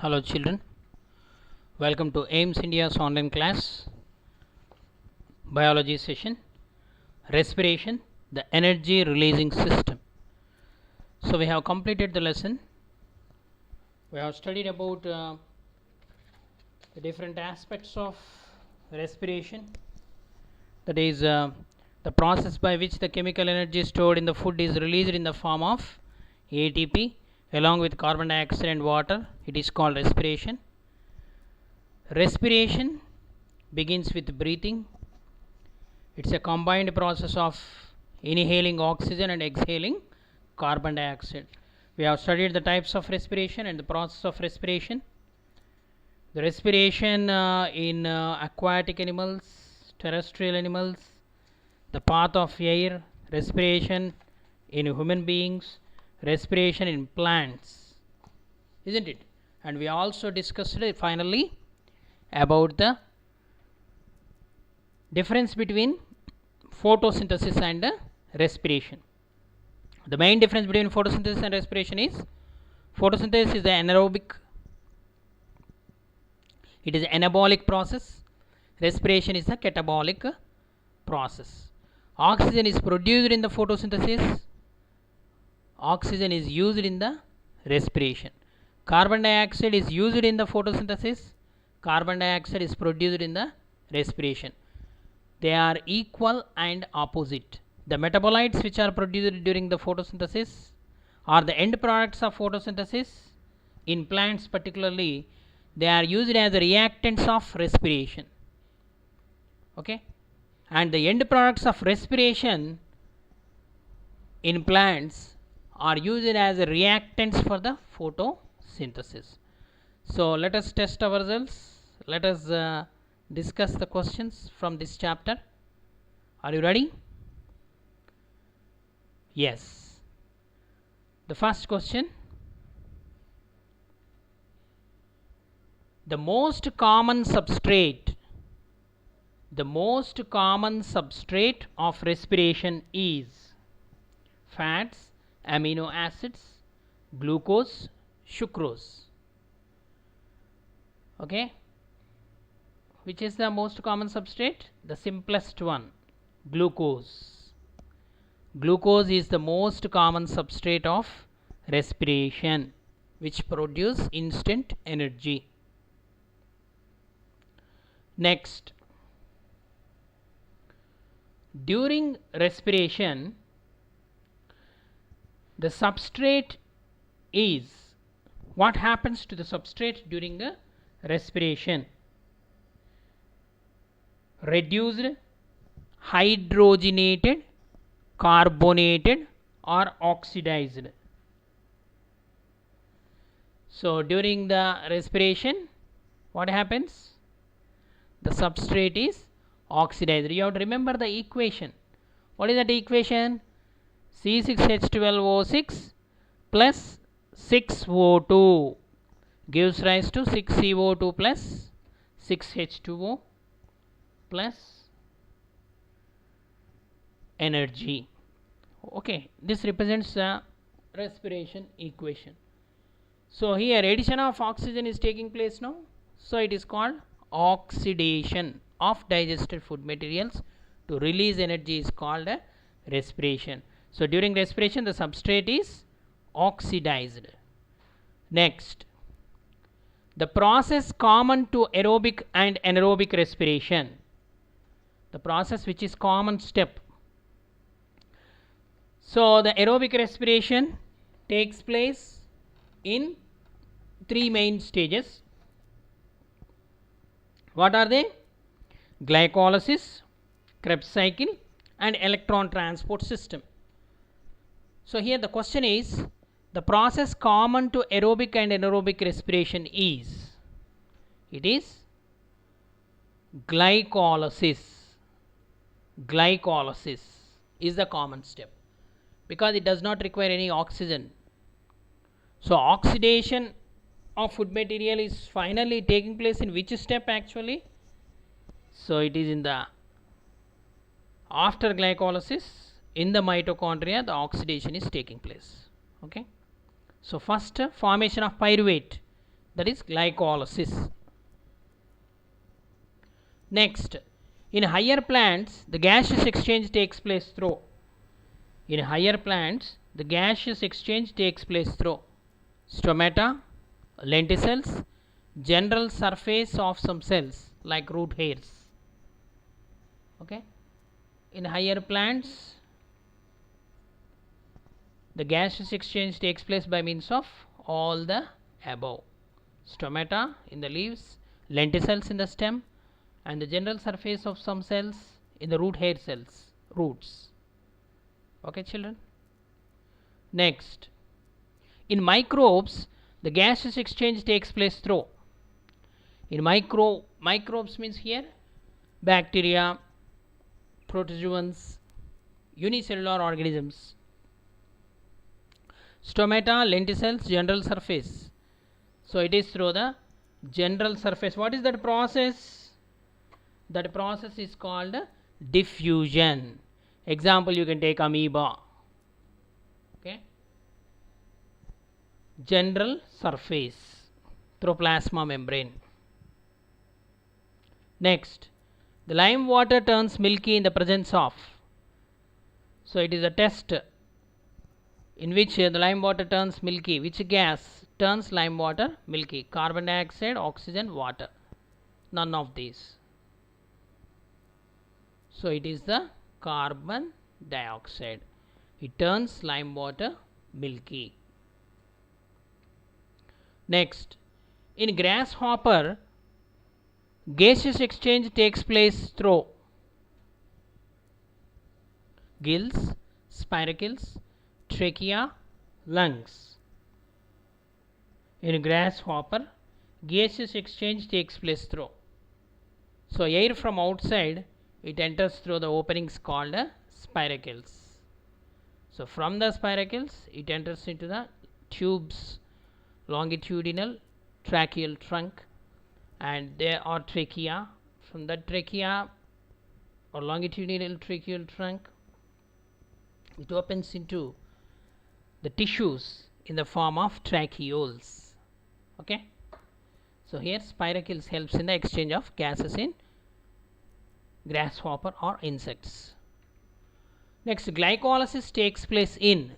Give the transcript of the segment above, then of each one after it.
Hello children, welcome to AIMS India's online class biology session, respiration, the energy releasing system. So we have completed the lesson. We have studied about the different aspects of respiration, that is the process by which the chemical energy stored in the food is released in the form of ATP along with carbon dioxide and water. It is called respiration. Respiration begins with breathing. It's a combined process of inhaling oxygen and exhaling carbon dioxide. We have studied the types of respiration and the process of respiration. The respiration in aquatic animals, terrestrial animals, the path of air, respiration in human beings, respiration in plants, isn't it? And we also discussed finally about the difference between photosynthesis and respiration. The main difference between photosynthesis and respiration is photosynthesis is the anaerobic, it is an anabolic process. Respiration is a catabolic process. Oxygen is produced in the photosynthesis, oxygen is used in the respiration. Carbon dioxide is used in the photosynthesis, carbon dioxide is produced in the respiration. They are equal and opposite. The metabolites which are produced during the photosynthesis are the end products of photosynthesis. In plants particularly, they are used as reactants of respiration. Okay, and the end products of respiration in plants are used as reactants for the photosynthesis. So let us test ourselves. Let us discuss the questions from this chapter. Are you ready? Yes. The first question: the most common substrate of respiration is fats, amino acids, glucose, sucrose. Okay, which is the most common substrate? The simplest one, glucose. Glucose is the most common substrate of respiration, which produce instant energy. Next, during respiration, the substrate is, what happens to the substrate during the respiration? Reduced, hydrogenated, carbonated, or oxidized. So during the respiration, what happens? The substrate is oxidized. You have to remember the equation. What is that equation? C6H12O6 plus 6O2 gives rise to 6CO2 plus 6H2O plus energy. Okay, this represents the respiration equation. So here addition of oxygen is taking place now. So it is called oxidation of digested food materials. To release energy is called a respiration. So during respiration, the substrate is oxidized. Next, the process common to aerobic and anaerobic respiration. The process which is common step. So the aerobic respiration takes place in three main stages. What are they? Glycolysis, Krebs cycle, and electron transport system. So here the question is, the process common to aerobic and anaerobic respiration is, it is glycolysis. Glycolysis is the common step because it does not require any oxygen. So oxidation of food material is finally taking place in which step actually? So it is in the after glycolysis in the mitochondria, the oxidation is taking place. Okay, so first formation of pyruvate that is glycolysis. Next, in higher plants, the gaseous exchange takes place through. In higher plants, the gaseous exchange takes place through stomata, lenticels, general surface of some cells like root hairs. Okay. In higher plants, the gaseous exchange takes place by means of all the above: stomata in the leaves, lenticels in the stem, and the general surface of some cells in the root hair cells, roots. Okay, children. Next, in microbes, the gaseous exchange takes place through. In microbes means here bacteria, protozoans, unicellular organisms. Stomata, lenticels, general surface. So it is through the general surface. What is that process? That process is called diffusion. Example, you can take amoeba. Okay. General surface through plasma membrane. Next, the lime water turns milky in the presence of. So it is a test in which the lime water turns milky. Which gas turns lime water milky? Carbon dioxide, oxygen, water. None of these. So it is the carbon dioxide. It turns lime water milky. Next, in grasshopper, gaseous exchange takes place through gills, spiracles, trachea, lungs. In grasshopper, gaseous exchange takes place through. So air from outside, it enters through the openings called spiracles. So from the spiracles, it enters into the tubes, longitudinal tracheal trunk, and there are trachea. From the trachea or longitudinal tracheal trunk, it opens into the tissues in the form of tracheoles. Okay. So here spiracles helps in the exchange of gases in grasshopper or insects. Next, glycolysis takes place in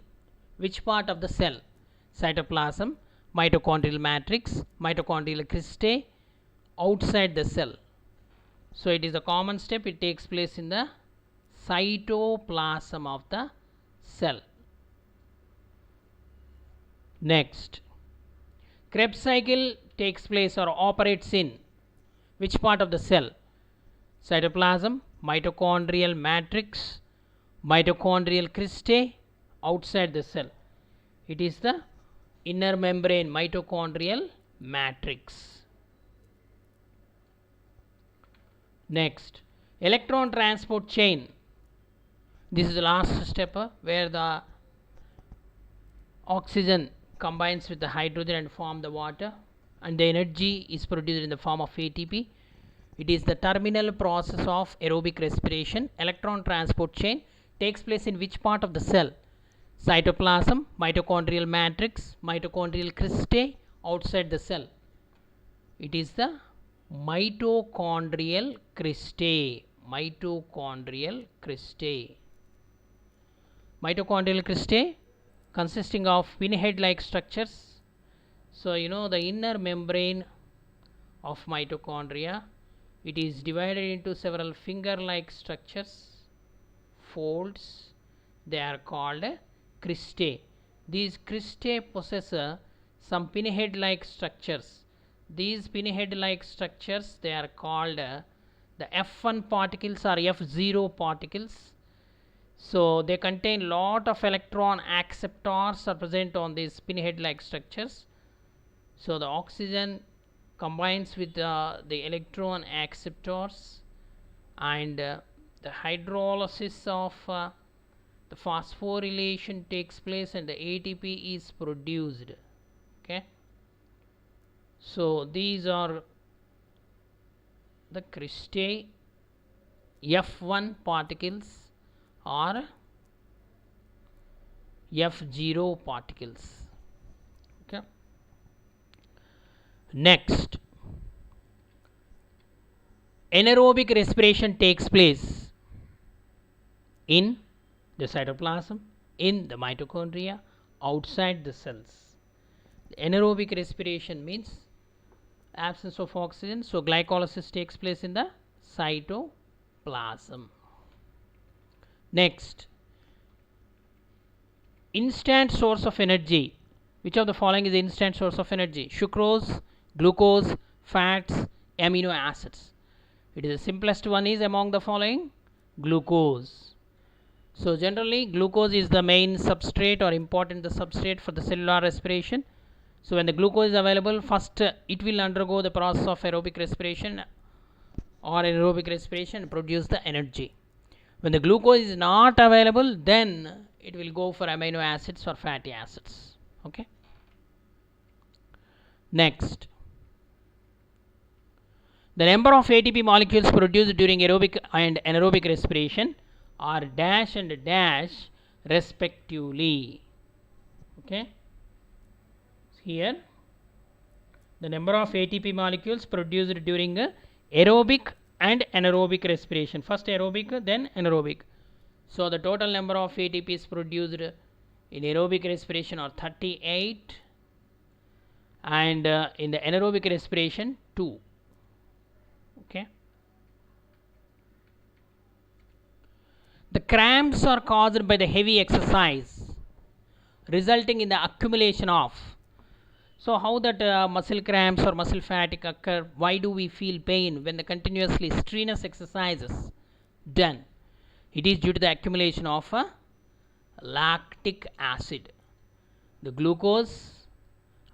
which part of the cell? Cytoplasm, mitochondrial matrix, mitochondrial cristae, outside the cell. So it is a common step. It takes place in the cytoplasm of the cell. Next, Krebs cycle takes place or operates in which part of the cell? Cytoplasm, mitochondrial matrix, mitochondrial cristae, outside the cell. It is the inner membrane mitochondrial matrix. Next, electron transport chain. This is the last step where the oxygen combines with the hydrogen and form the water, and the energy is produced in the form of ATP. It is the terminal process of aerobic respiration. Electron transport chain takes place in which part of the cell? Cytoplasm, mitochondrial matrix, mitochondrial cristae, outside the cell. It is the mitochondrial cristae. Mitochondrial cristae. Mitochondrial cristae consisting of pinhead like structures. So you know the inner membrane of mitochondria, it is divided into several finger like structures, folds. They are called cristae. These cristae possess some pinhead like structures. These pinhead like structures, they are called the F1 particles or F0 particles. So they contain lot of electron acceptors are present on these pinhead like structures. So the oxygen combines with the electron acceptors, and the hydrolysis of the phosphorylation takes place and the ATP is produced. Okay. So these are the cristae, F1 particles or F0 particles. Okay. Next, anaerobic respiration takes place in the cytoplasm, in the mitochondria, outside the cells. Anaerobic respiration means absence of oxygen, so glycolysis takes place in the cytoplasm. Next, instant source of energy. Which of the following is the instant source of energy? Sucrose, glucose, fats, amino acids. It is the simplest one is among the following, glucose. So generally glucose is the main substrate or important the substrate for the cellular respiration. So when the glucose is available, first it will undergo the process of aerobic respiration or anaerobic respiration and produce the energy. When the glucose is not available, then it will go for amino acids or fatty acids. Okay. Next, the number of ATP molecules produced during aerobic and anaerobic respiration are dash and dash respectively. Okay. Here the number of ATP molecules produced during aerobic and anaerobic respiration. First aerobic, then anaerobic. So the total number of ATPs produced in aerobic respiration are 38 and in the anaerobic respiration 2. Okay. The cramps are caused by the heavy exercise, resulting in the accumulation of. So how that muscle cramps or muscle fatigue occur? Why do we feel pain when the continuously strenuous exercises done? It is due to the accumulation of lactic acid. The glucose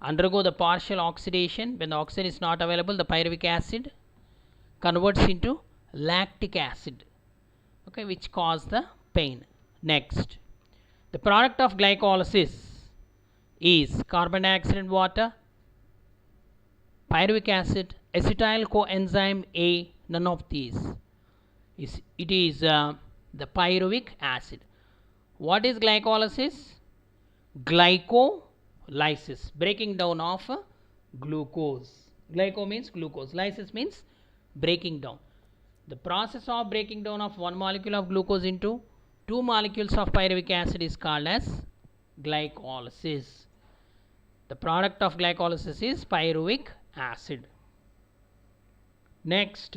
undergo the partial oxidation. When the oxygen is not available, the pyruvic acid converts into lactic acid, okay, which cause the pain. Next, the product of glycolysis is carbon dioxide and water, pyruvic acid, acetyl coenzyme A. None of these. It is the pyruvic acid. What is glycolysis? Glycolysis, breaking down of glucose. Glyco means glucose, lysis means breaking down. The process of breaking down of one molecule of glucose into two molecules of pyruvic acid is called as glycolysis. The product of glycolysis is pyruvic acid. Next,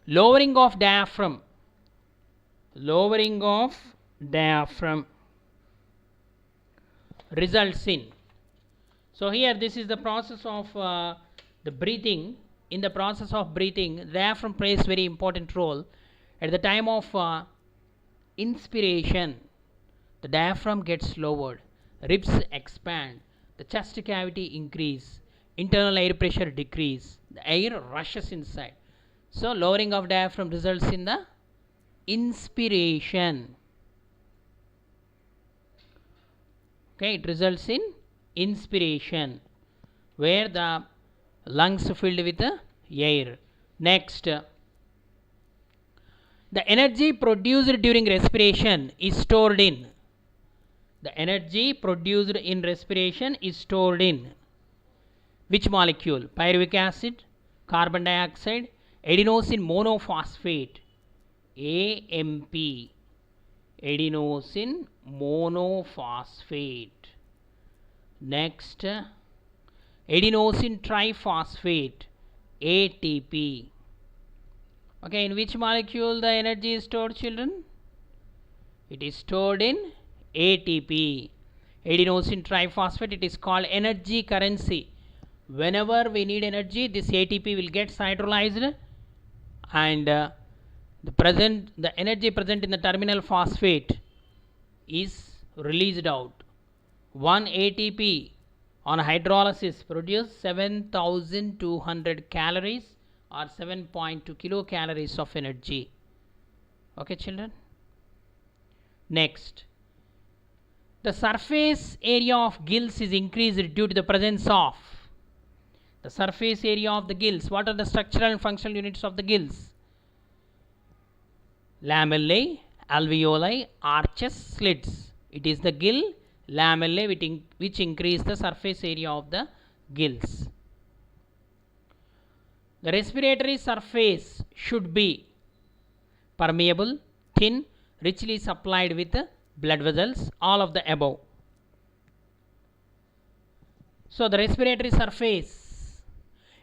lowering of diaphragm. Lowering of diaphragm results in. So here this is the process of the breathing. In the process of breathing, diaphragm plays very important role. At the time of inspiration, the diaphragm gets lowered, ribs expand, the chest cavity increase, internal air pressure decrease, the air rushes inside. So lowering of diaphragm results in the inspiration. Okay, it results in inspiration where the lungs filled with air. Next, the energy produced during respiration is stored in. The energy produced in respiration is stored in which molecule? Pyruvic acid, carbon dioxide, adenosine monophosphate, AMP, adenosine monophosphate. Next, adenosine triphosphate, ATP. Okay, in which molecule the energy is stored, children? It is stored in ATP, adenosine triphosphate. It is called energy currency. Whenever we need energy, this ATP will get hydrolyzed and the energy present in the terminal phosphate is released out. 1 ATP on hydrolysis produce 7200 calories or 7.2 kilocalories of energy. Okay, children. Next, the surface area of gills is increased due to the presence of. The surface area of the gills. What are the structural and functional units of the gills? Lamellae, alveoli, arches, slits. It is the gill lamellae which increase the surface area of the gills. The respiratory surface should be permeable, thin, richly supplied with blood vessels, all of the above. So the respiratory surface,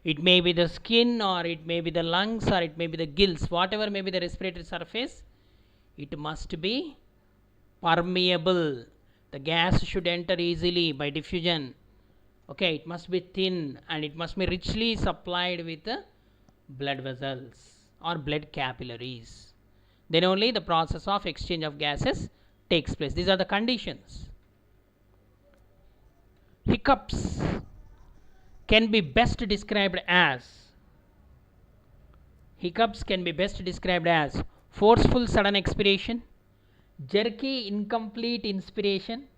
it may be the skin or it may be the lungs or it may be the gills, whatever may be the respiratory surface, it must be permeable. The gas should enter easily by diffusion. Okay, it must be thin and it must be richly supplied with blood vessels or blood capillaries. Then only the process of exchange of gases takes place. These are the conditions. Hiccups can be best described as forceful sudden expiration, jerky incomplete inspiration,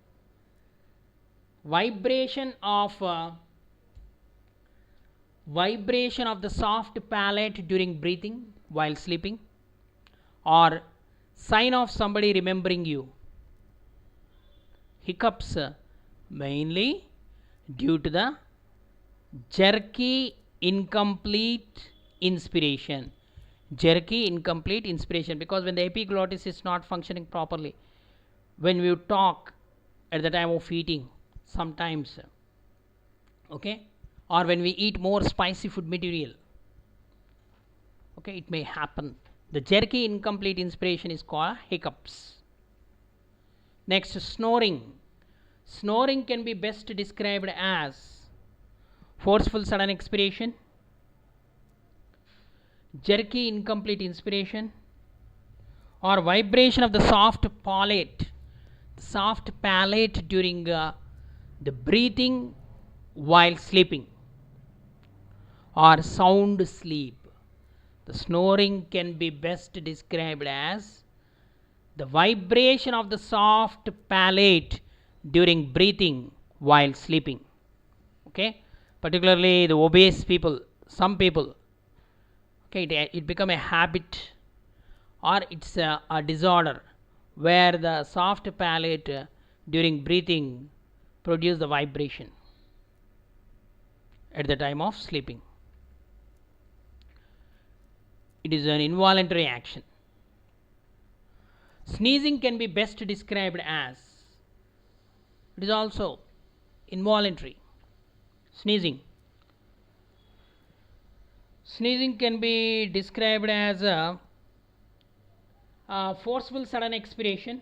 vibration of the soft palate during breathing while sleeping, or sign of somebody remembering you. Hiccups mainly due to the jerky incomplete inspiration. Because when the epiglottis is not functioning properly, when we talk at the time of eating sometimes, okay, or when we eat more spicy food material, okay, it may happen. The jerky incomplete inspiration is called hiccups. Next, snoring. Snoring can be best described as forceful sudden expiration, jerky incomplete inspiration, or vibration of the soft palate during the breathing while sleeping, or sound sleep. The snoring can be best described as the vibration of the soft palate during breathing while sleeping. Okay, particularly the obese people, some people, okay, it become a habit or it's a disorder where the soft palate during breathing produce the vibration at the time of sleeping. It is an involuntary action. Sneezing can be best described as, it is also involuntary. Sneezing can be described as a forceful sudden expiration,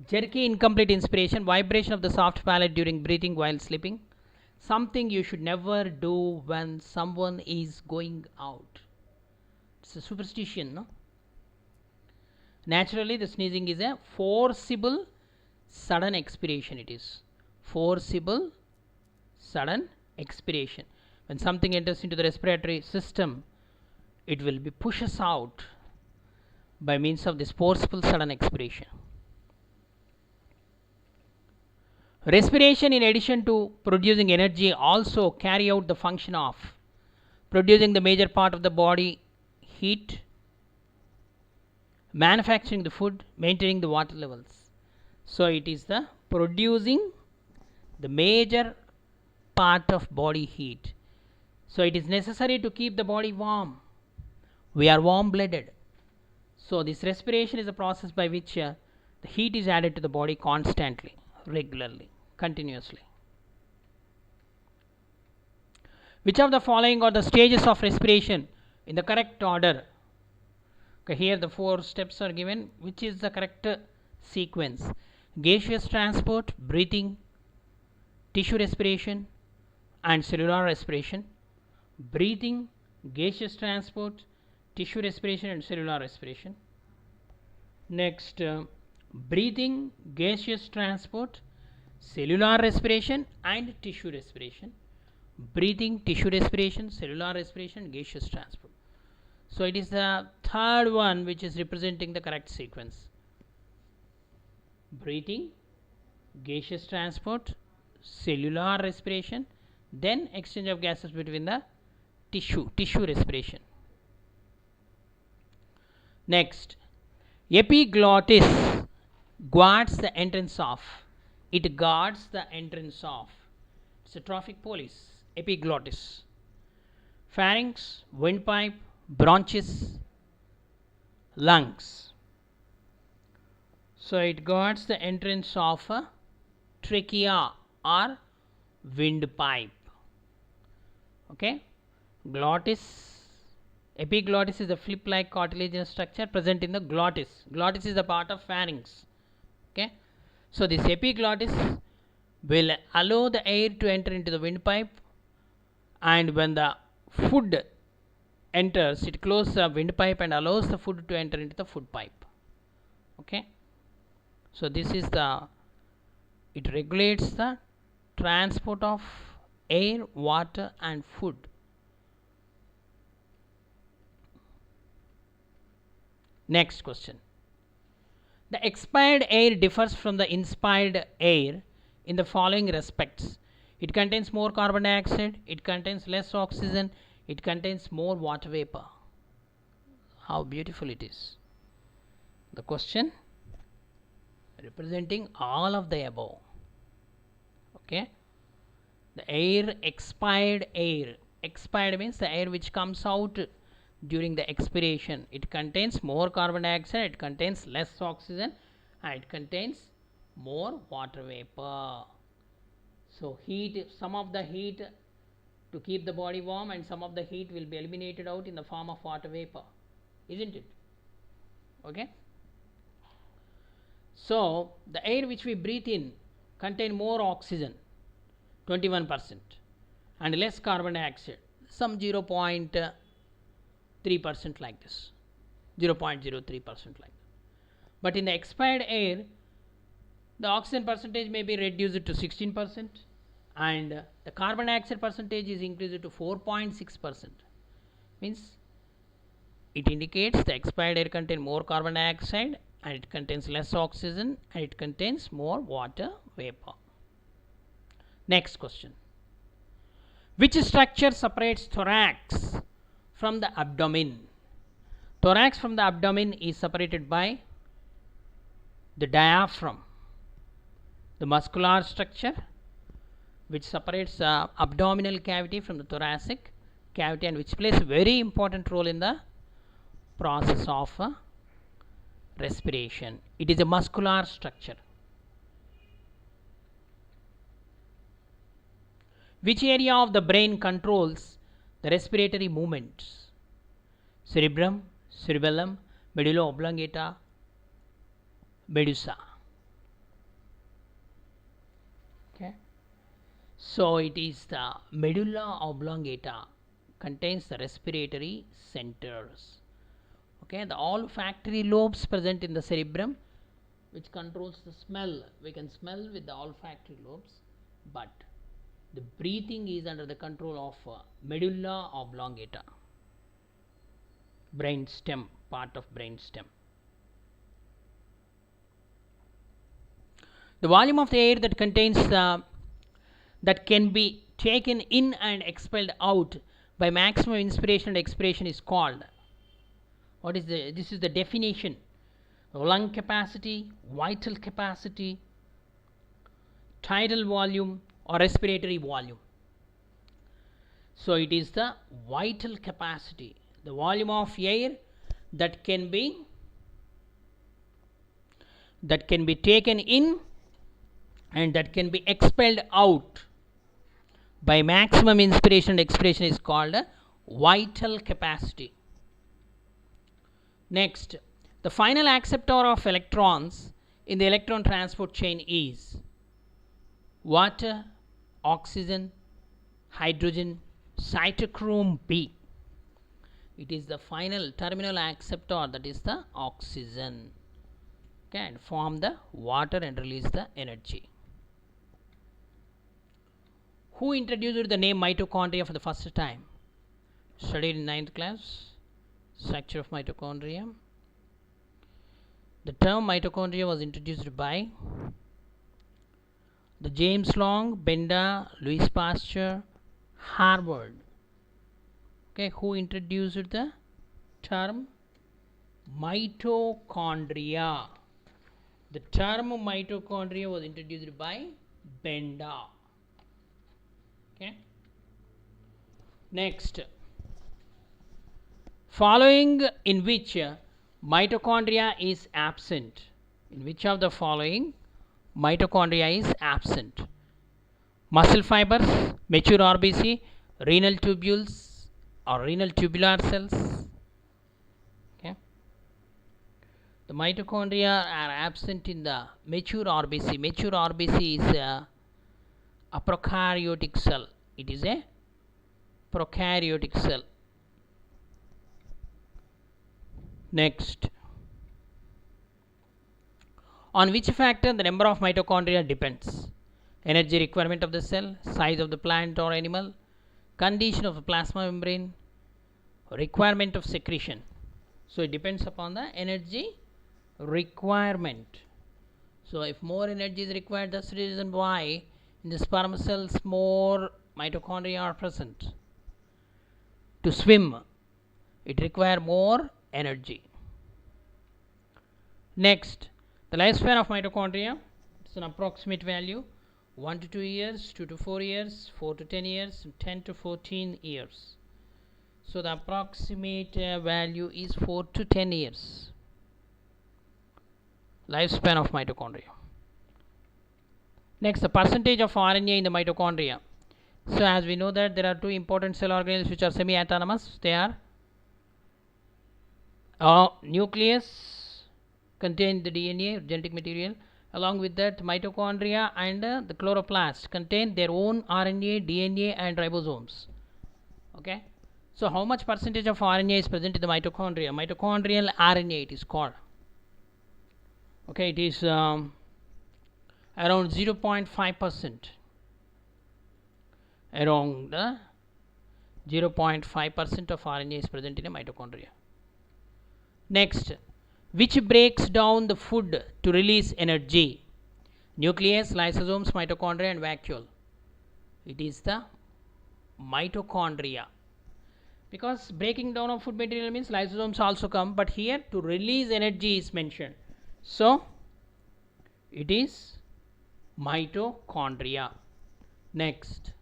jerky incomplete inspiration, vibration of the soft palate during breathing while sleeping. Something you should never do when someone is going out. It's a superstition, no? Naturally, the sneezing is a forcible sudden expiration. It is forcible sudden expiration. When something enters into the respiratory system, it will be pushes out by means of this forceful sudden expiration. Respiration, in addition to producing energy, also carry out the function of producing the major part of the body heat, manufacturing the food, maintaining the water levels. So it is the producing the major part of body heat. So it is necessary to keep the body warm. We are warm blooded. So this respiration is a process by which the heat is added to the body constantly, regularly, continuously. Which of the following are the stages of respiration in the correct order? Okay, here the 4 steps are given. Which is the correct sequence? Gaseous transport, breathing, tissue respiration and cellular respiration. Breathing, gaseous transport, tissue respiration and cellular respiration. Next, breathing, gaseous transport, cellular respiration and tissue respiration. Breathing, tissue respiration, cellular respiration, gaseous transport. So it is the third one which is representing the correct sequence. Breathing, gaseous transport, cellular respiration, then exchange of gases between the tissue respiration. Next, epiglottis guards the entrance of. It guards the entrance of. It's a traffic police. Epiglottis. Pharynx, windpipe, bronchus, lungs. So it guards the entrance of a trachea or windpipe. Okay. Glottis. Epiglottis is a flip-like cartilaginous structure present in the glottis. Glottis is the part of pharynx. Okay. So this epiglottis will allow the air to enter into the windpipe, and when the food enters, it closes the windpipe and allows the food to enter into the food pipe. Okay. So this is it regulates the transport of air, water and food. Next question. The expired air differs from the inspired air in the following respects. It contains more carbon dioxide, it contains less oxygen, it contains more water vapor. How beautiful it is. The question representing all of the above. Okay. The air, expired air. Expired means the air which comes out during the expiration. It contains more carbon dioxide, it contains less oxygen, and it contains more water vapor. So heat, some of the heat to keep the body warm, and some of the heat will be eliminated out in the form of water vapor, isn't it? Okay. So the air which we breathe in contain more oxygen, 21%, and less carbon dioxide, some 0.3% like this, 0.03% like that. But in the expired air, the oxygen percentage may be reduced to 16%, and the carbon dioxide percentage is increased to 4.6%. Means it indicates the expired air contains more carbon dioxide, and it contains less oxygen, and it contains more water vapor. Next question. Which structure separates thorax from the abdomen? Thorax from the abdomen is separated by the diaphragm, the muscular structure which separates the abdominal cavity from the thoracic cavity, and which plays a very important role in the process of respiration. It is a muscular structure. Which area of the brain controls the respiratory movements? Cerebrum, cerebellum, medulla oblongata, medusa. Okay. So it is the medulla oblongata contains the respiratory centers. Okay, the olfactory lobes present in the cerebrum, which controls the smell. We can smell with the olfactory lobes, but the breathing is under the control of medulla oblongata, brain stem, part of brain stem. The volume of the air that contains that can be taken in and expelled out by maximum inspiration and expiration is called, what is this is the definition: lung capacity, vital capacity, tidal volume, or respiratory volume. So it is the vital capacity, the volume of air that can be taken in and that can be expelled out by maximum inspiration and expiration is called vital capacity. Next, the final acceptor of electrons in the electron transport chain is water, oxygen, hydrogen, cytochrome B. It is the final terminal acceptor, that is the oxygen. Okay, and form the water and release the energy. Who introduced the name mitochondria for the first time? Studied in 9th class, structure of mitochondria. The term mitochondria was introduced by the James Long, Benda, Louis Pasteur, Harvard. Okay, who introduced the term mitochondria? The term mitochondria was introduced by Benda. Okay. Next, following in which mitochondria is absent. In which of the following mitochondria is absent? Muscle fibers, mature RBC, renal tubules or renal tubular cells. Okay. The mitochondria are absent in the mature RBC. Mature RBC is a prokaryotic cell. It is a prokaryotic cell. Next, on which factor the number of mitochondria depends? Energy requirement of the cell, size of the plant or animal, condition of the plasma membrane, requirement of secretion. So it depends upon the energy requirement. So if more energy is required, that's the reason why in the sperm cells more mitochondria are present. To swim, it requires more energy. Next, the lifespan of mitochondria is an approximate value: 1 to 2 years, 2 to 4 years, 4 to 10 years, 10 to 14 years. So the approximate value is 4 to 10 years lifespan of mitochondria. Next, the percentage of RNA in the mitochondria. So as we know that there are two important cell organelles which are semi-autonomous. They are nucleus contain the DNA, genetic material. Along with that, mitochondria and the chloroplast contain their own RNA, DNA and ribosomes. Okay. So how much percentage of RNA is present in the mitochondria? Mitochondrial RNA it is called. Okay, it is around 0.5%. Around 0.5% of RNA is present in a mitochondria. Next, which breaks down the food to release energy? Nucleus, lysosomes, mitochondria and vacuole. It is the mitochondria. Because breaking down of food material means lysosomes also come, but here to release energy is mentioned. So it is mitochondria. Next,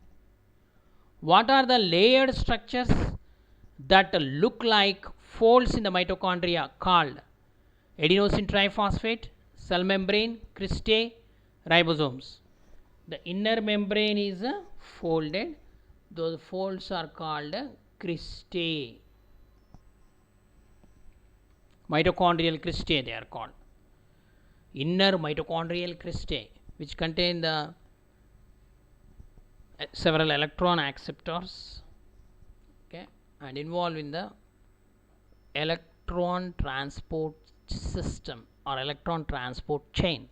what are the layered structures that look like folds in the mitochondria called? Adenosine triphosphate, cell membrane, cristae, ribosomes. The inner membrane is folded. Those folds are called cristae. Mitochondrial cristae they are called. Inner mitochondrial cristae, which contain the several electron acceptors, okay, and involved in the electron transport system or electron transport chain.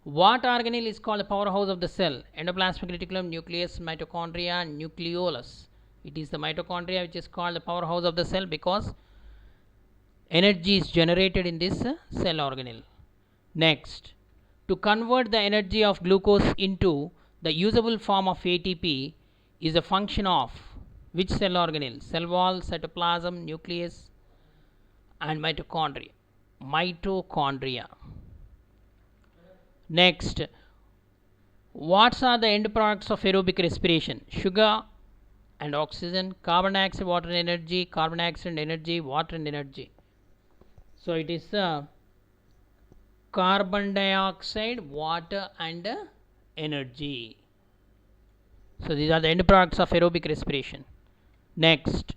What organelle is called the powerhouse of the cell? Endoplasmic reticulum, nucleus, mitochondria, nucleolus. It is the mitochondria which is called the powerhouse of the cell because energy is generated in this cell organelle. Next, to convert the energy of glucose into the usable form of ATP is a function of which cell organelle? Cell wall, cytoplasm, nucleus and mitochondria. Mitochondria. Next, what are the end products of aerobic respiration? Sugar and oxygen, carbon dioxide, water and energy, carbon dioxide and energy, water and energy. So it is carbon dioxide, water and energy. So these are the end products of aerobic respiration. Next,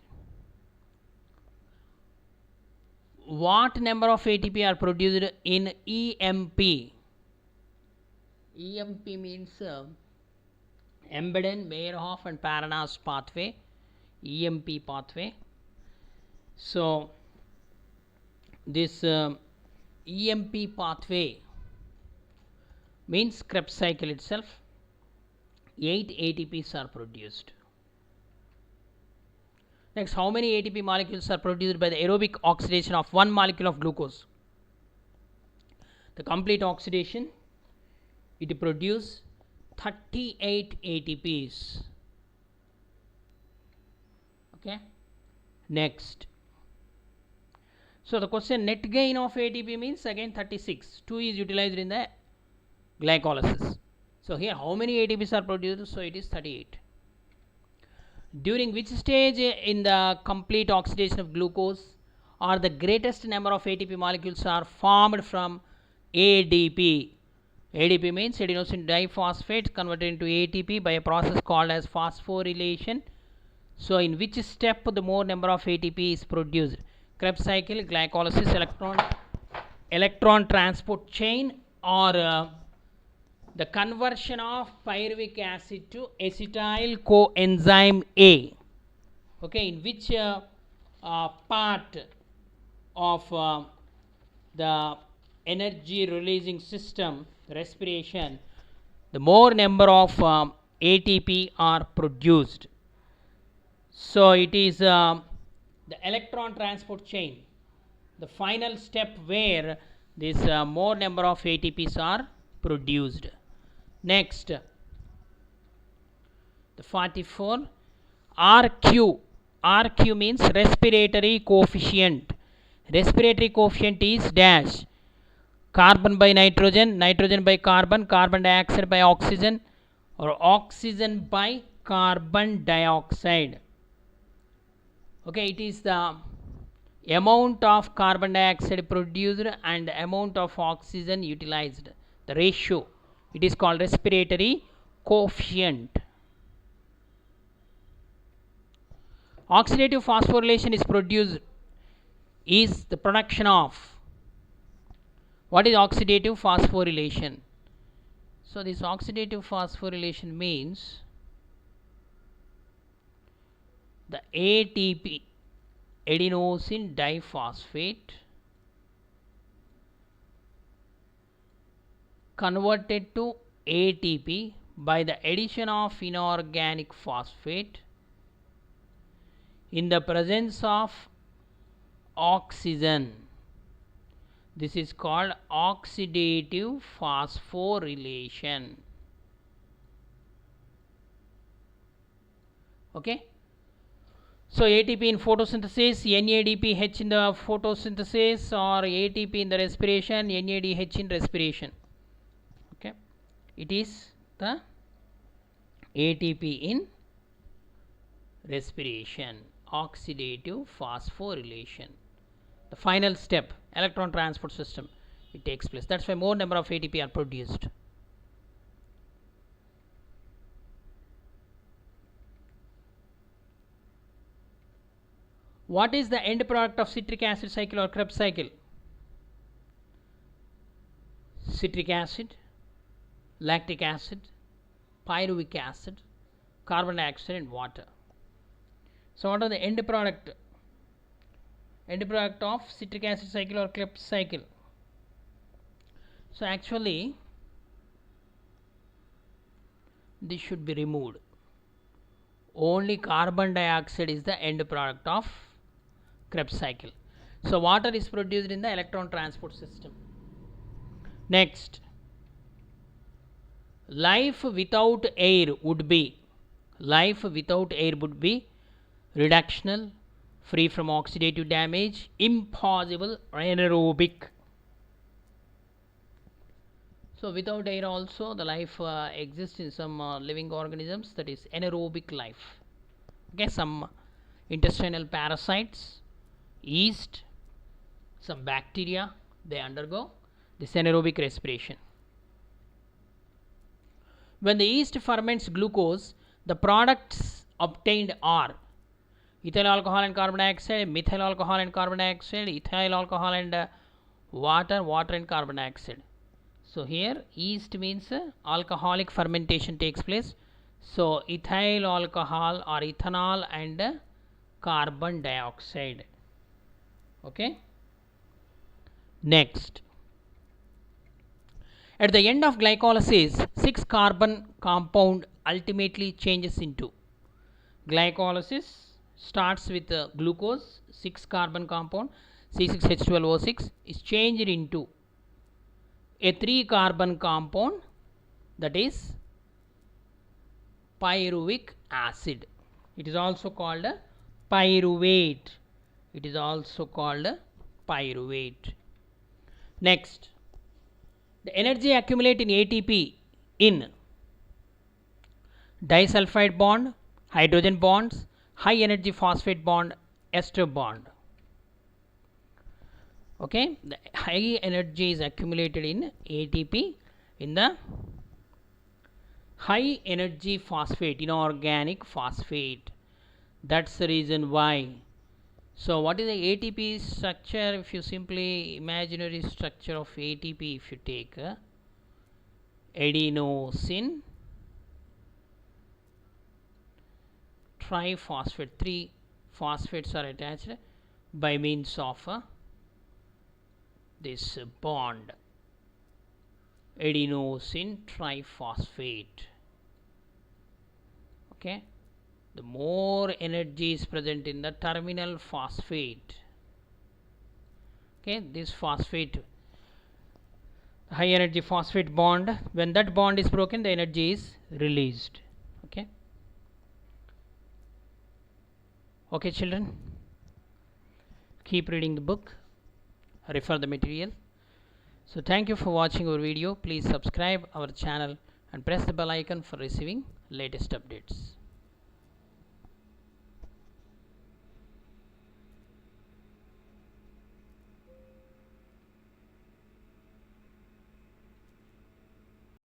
what number of ATP are produced in EMP? EMP means Embedden, Meyerhof and Paranas pathway, EMP pathway. So this EMP pathway means Krebs cycle itself. 8 ATPs are produced. Next, how many ATP molecules are produced by the aerobic oxidation of one molecule of glucose? The complete oxidation, it produces 38 ATPs. Okay. Next, so the question, net gain of ATP means again 36. 2 is utilized in the glycolysis. So here how many ATPs are produced? So it is 38. During which stage in the complete oxidation of glucose or the greatest number of ATP molecules are formed from ADP. ADP means adenosine diphosphate converted into ATP by a process called as phosphorylation. So in which step the more number of ATP is produced? Krebs cycle, glycolysis, electron transport chain, or the conversion of pyruvic acid to acetyl coenzyme A. Okay, in which part of the energy releasing system, respiration, the more number of ATP are produced? So it is the electron transport chain, the final step where this more number of ATPs are produced. Next, the 44, RQ. RQ means respiratory coefficient. Respiratory coefficient is dash: carbon by nitrogen, nitrogen by carbon, carbon dioxide by oxygen, or oxygen by carbon dioxide. Okay, it is the amount of carbon dioxide produced and amount of oxygen utilized, the ratio. It is called respiratory coefficient. Oxidative phosphorylation is the production of. What is oxidative phosphorylation? So this oxidative phosphorylation means the ATP, adenosine diphosphate, converted to ATP by the addition of inorganic phosphate in the presence of oxygen. This is called oxidative phosphorylation. Okay. So ATP in photosynthesis, NADPH in the photosynthesis, or ATP in the respiration, NADH in respiration. Okay, it is the ATP in respiration, oxidative phosphorylation. The final step, electron transport system, it takes place. That's why more number of ATP are produced. What is the end product of citric acid cycle or Krebs cycle? Citric acid, lactic acid, pyruvic acid, carbon dioxide, and water. So what are the end product? End product of citric acid cycle or Krebs cycle? So actually this should be removed. Only carbon dioxide is the end product of Krebs cycle. So water is produced in the electron transport system. Next, life without air would be reductional, free from oxidative damage, impossible, anaerobic. So without air also the life exists in some living organisms, that is anaerobic life. Okay, some intestinal parasites, yeast, some bacteria, they undergo this anaerobic respiration. When the yeast ferments glucose, the products obtained are ethyl alcohol and carbon dioxide, methyl alcohol and carbon dioxide, ethyl alcohol and water and carbon dioxide. So here yeast means alcoholic fermentation takes place. So ethyl alcohol or ethanol and carbon dioxide. Okay. Next, at the end of glycolysis, 6 carbon compound ultimately changes into. Glycolysis starts with glucose, 6 carbon compound C6H12O6 is changed into a 3 carbon compound, that is pyruvic acid. It is also called a pyruvate. It is also called a pyruvate. Next, the energy accumulate in ATP in disulfide bond, hydrogen bonds, high energy phosphate bond, ester bond. Okay, the high energy is accumulated in ATP in the high energy phosphate, inorganic phosphate. That's the reason why. So what is the ATP structure? If you simply imaginary structure of ATP, if you take adenosine triphosphate, 3 phosphates are attached by means of this bond, adenosine triphosphate. Okay, the more energy is present in the terminal phosphate. Okay, this phosphate, high energy phosphate bond, when that bond is broken, the energy is released. Okay. Okay, children, keep reading the book, refer the material. So thank you for watching our video. Please subscribe our channel and press the bell icon for receiving latest updates.